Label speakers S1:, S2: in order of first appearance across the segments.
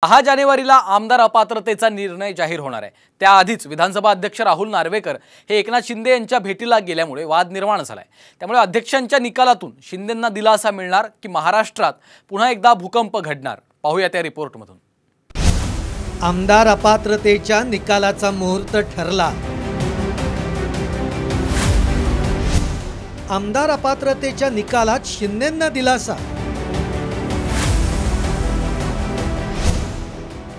S1: 10 जानेवारीला आमदार अपात्रतेचा निर्णय जाहीर होणार आहे। त्याआधीच विधानसभा अध्यक्ष राहुल नार्वेकर हे एकनाथ शिंदे यांच्या भेटीला गेल्यामुळे वाद निर्माण झालाय। त्यामुळे अध्यक्षांच्या निकालातून शिंदेंना दिलासा मिळणार की महाराष्ट्रात पुन्हा एकदा भूकंप घडणार, पाहूया त्या रिपोर्टमधून।
S2: आमदार अपात्रतेच्या निकालाचा मुहूर्त ठरला। आमदार अपात्रतेच्या निकालात शिंदेंना दिलासा।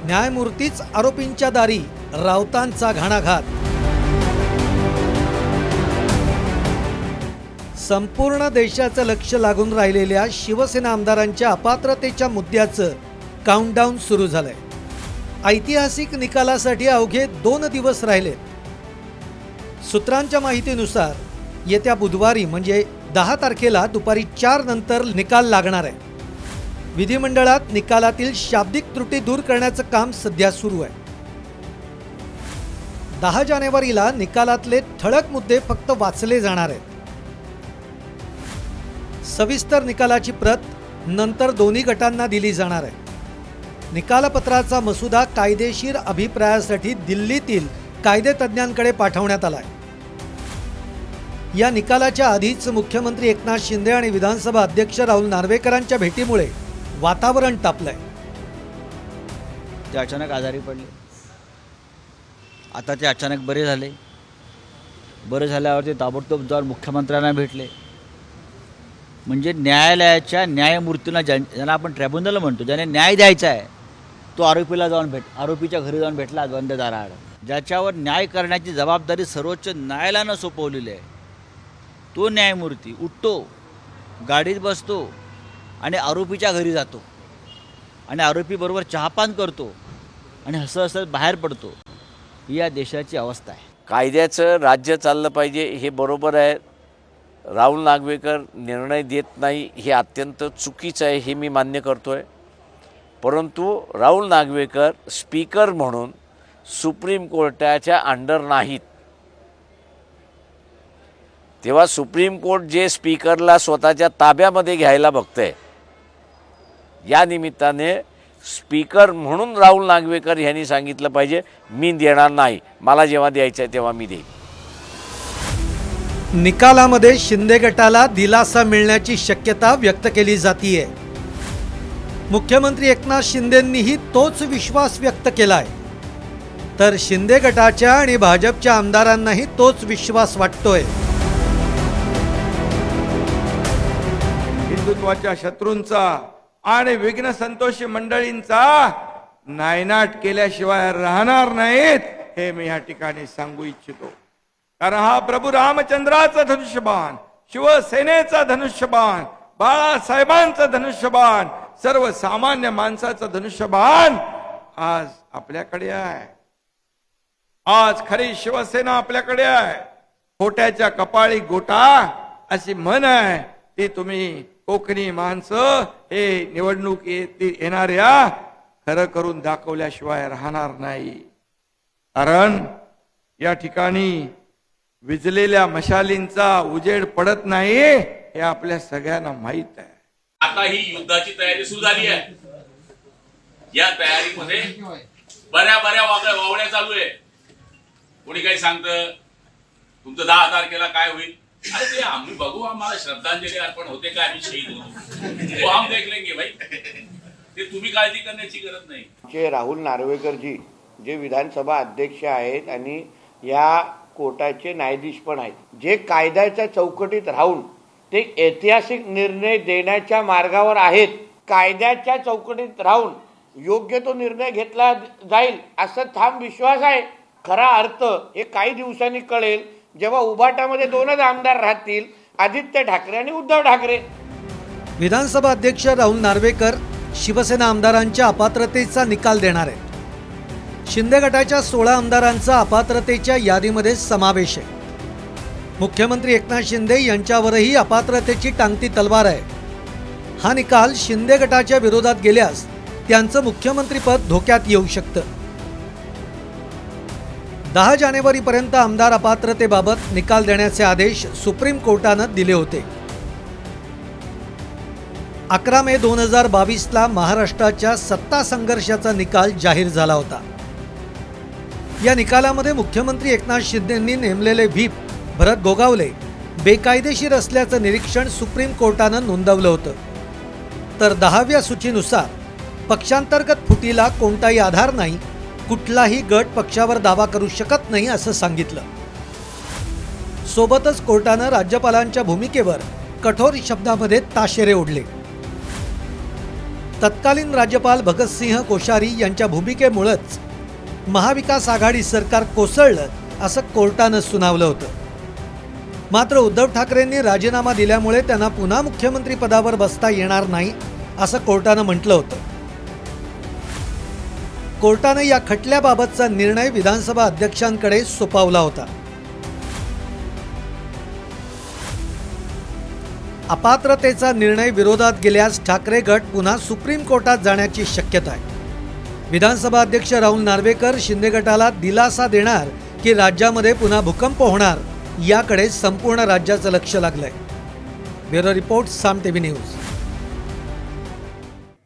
S2: न्यायमूर्तीच आरोपींच्या दारी, राऊतांचा घणाघात। संपूर्ण देशाचं लक्ष लागून राहिलेल्या शिवसेना आमदारांच्या अपात्रतेच्या मुद्द्याचं काउंटडाऊन सुरू झालंय। ऐतिहासिक निकालासाठी अवघे 2 दिवस राहिलेत। सूत्रांच्या माहितीनुसार येत्या बुधवारी म्हणजे 10 तारखेला दुपारी 4 नंतर निकाल लागणार आहे। विधिमंडळात निकालातील शाब्दिक त्रुटी दूर करण्याचं काम सध्या सुरू आहे। 10 जानेवारीला निकालातले ठळक मुद्दे फक्त वाचले जाणार आहेत। सविस्तर निकालाची प्रत नंतर दोन्ही गटांना दिली जाणार आहे। निकालपत्राचा मसुदा कायदेशीर अभिप्रायासाठी दिल्लीतील कायदेतज्ञांकडे पाठवण्यात आलाय। या निकालाच्या आधीच मुख्यमंत्री एकनाथ शिंदे आणि विधानसभा अध्यक्ष राहुल नार्वेकरांच्या भेटीमुळे वातावरण तापलंय।
S3: ते अचानक आजारी पडले, आता ते अचानक बरे झाले। बरे झाल्यावर ते ताबडतोब जाऊन मुख्यमंत्र्यांना भेटले। म्हणजे न्यायालयाच्या न्यायमूर्तींना, ज्यांना आपण ट्रिब्युनल म्हणतो, ज्याने न्याय द्यायचा आहे, तो आरोपीच्या घरी जाऊन भेटला बंद दाराआड। ज्याच्यावर न्याय करण्याची जबाबदारी सर्वोच्च न्यायालयानं सोपवलेली आहे, तो न्यायमूर्ती उठतो, गाडीत बसतो आणि आरोपीच्या घरी जातो आणि आरोपीबरोबर चहापान करतो आणि हसत बाहेर पडतो। ही या देशाची अवस्था आहे।
S4: कायद्याचं राज्य चाललं पाहिजे, हे बरोबर आहे। राहुल नार्वेकर निर्णय देत नाही, हे अत्यंत चुकीचं आहे, हे मी मान्य करतोय। परंतु राहुल नार्वेकर स्पीकर म्हणून सुप्रीम कोर्टाच्या अंडर नाहीत। तेव्हा सुप्रीम कोर्ट जे स्पीकरला स्वतःच्या ताब्यामध्ये घ्यायला बघतंय, या निमित्ताने स्पीकर म्हणून राहुल नार्वेकर यांनी सांगितलं पाहिजे, मी देणार नाही, मला जेव्हा द्यायचं आहे तेव्हा मी देईन।
S2: निकालामध्ये शिंदे गटाला दिलासा मिळण्याची शक्यता व्यक्त केली जातीये। मुख्यमंत्री एकनाथ शिंदेंनीही तोच विश्वास व्यक्त केलाय, तर शिंदे गटाच्या आणि भाजपच्या आमदारांनाही तोच विश्वास वाटतोय।
S5: हिंदुत्वाच्या शत्रूंचा आणि विघ्न संतोषी मंडळींचा नायनाट केल्याशिवाय राहणार नाहीत, हे मी या ठिकाणी सांगू इच्छितो। कारण हा प्रभू रामचंद्राचा धनुष्यबाण, शिवसेनेचा धनुष्यबाण, बाळासाहेबांचा धनुष्यबाण, सर्वसामान्य माणसाचा धनुष्यबाण आज आपल्याकडे आहे। आज खरी शिवसेना आपल्याकडे आहे। खोट्याच्या कपाळी गोटा अशी म्हण आहे, ती तुम्ही कोकणी माणसं हे निवडणूक येणाऱ्या खरं करून दाखवल्याशिवाय राहणार नाही। कारण या ठिकाणी विजलेल्या मशालींचा उजेड पडत नाही, हे आपल्या सगळ्यांना माहित आहे।
S6: आता ही युद्धाची तयारी सुरू झाली आहे। या तयारीमध्ये बऱ्या वावड्या चालू आहे। कोणी काही सांगतं तुमचं 10 तारखेला काय होईल, अरे ते आम्ही बघू, आम्हाला श्रद्धांजली अर्पण होते का, आम्ही शहीद होतो, वो हम देख लेंगे भाई, ते तुम्ही काळजी करण्याची गरज नाही।
S7: जे राहुल नार्वेकर जी जे विधानसभा अध्यक्ष आहेत आणि या कोर्टाचे न्यायाधीश पण आहेत, जे कायद्याच्या चौकटीत राहून ते ऐतिहासिक निर्णय देण्याच्या मार्गावर आहेत। कायद्याच्या चौकटीत राहून योग्य तो निर्णय घेतला जाईल असा ठाम विश्वास आहे। खरा अर्थ हे काही दिवसांनी कळेल, जेव्हा उभाटामध्ये 2च आमदार राहतील, आदित्य ठाकरे आणि उद्धव ठाकरे।
S2: विधानसभा अध्यक्ष राहुल नार्वेकर शिवसेना आमदारांच्या अपात्रतेचा निकाल देणार आहेत। शिंदे गटाच्या 16 आमदारांचा अपात्रतेच्या यादीमध्ये समावेश आहे। मुख्यमंत्री एकनाथ शिंदे यांच्यावरही अपात्रतेची टांगती तलवार आहे। हा निकाल शिंदे गटाच्या विरोधात गेल्यास त्यांचं मुख्यमंत्रीपद धोक्यात येऊ शकतं। 10 जानेवारीपर्यंत आमदार अपात्रतेबाबत निकाल देण्याचे आदेश सुप्रीम कोर्टानं दिले होते। 11 मे 2022ला महाराष्ट्राच्या सत्ता संघर्षाचा निकाल जाहीर झाला होता। या निकालामध्ये मुख्यमंत्री एकनाथ शिंदेंनी नेमलेले व्हीप भरत गोगावले बेकायदेशीर असल्याचं निरीक्षण सुप्रीम कोर्टानं नोंदवलं होतं। तर 10व्या सूचीनुसार पक्षांतर्गत फुटीला कोणताही आधार नाही, कुठलाही गट पक्षावर दावा करू शकत नाही असं सांगितलं। सोबतच कोर्टानं राज्यपालांच्या भूमिकेवर कठोर शब्दामध्ये ताशेरे ओढले। तत्कालीन राज्यपाल भगतसिंह कोश्यारी यांच्या भूमिकेमुळेच महाविकास आघाडी सरकार कोसळलं असं कोर्टानं सुनावलं होतं। मात्र उद्धव ठाकरेंनी राजीनामा दिल्यामुळे त्यांना पुन्हा मुख्यमंत्री पदावर बसता येणार नाही असं कोर्टानं म्हटलं होतं। कोर्टानं या खटल्याबाबतचा निर्णय विधानसभा अध्यक्षांकडे सोपवला होता। अपात्रतेचा निर्णय विरोधात गेल्यास ठाकरे गट पुन्हा सुप्रीम कोर्टात जाण्याची शक्यता आहे। विधानसभा अध्यक्ष राहुल नार्वेकर शिंदे गटाला दिलासा देणार की राज्यामध्ये पुन्हा भूकंप होणार याकडे संपूर्ण राज्याचं लक्ष लागलंय। ब्युरो रिपोर्ट साम टीव्ही न्यूज।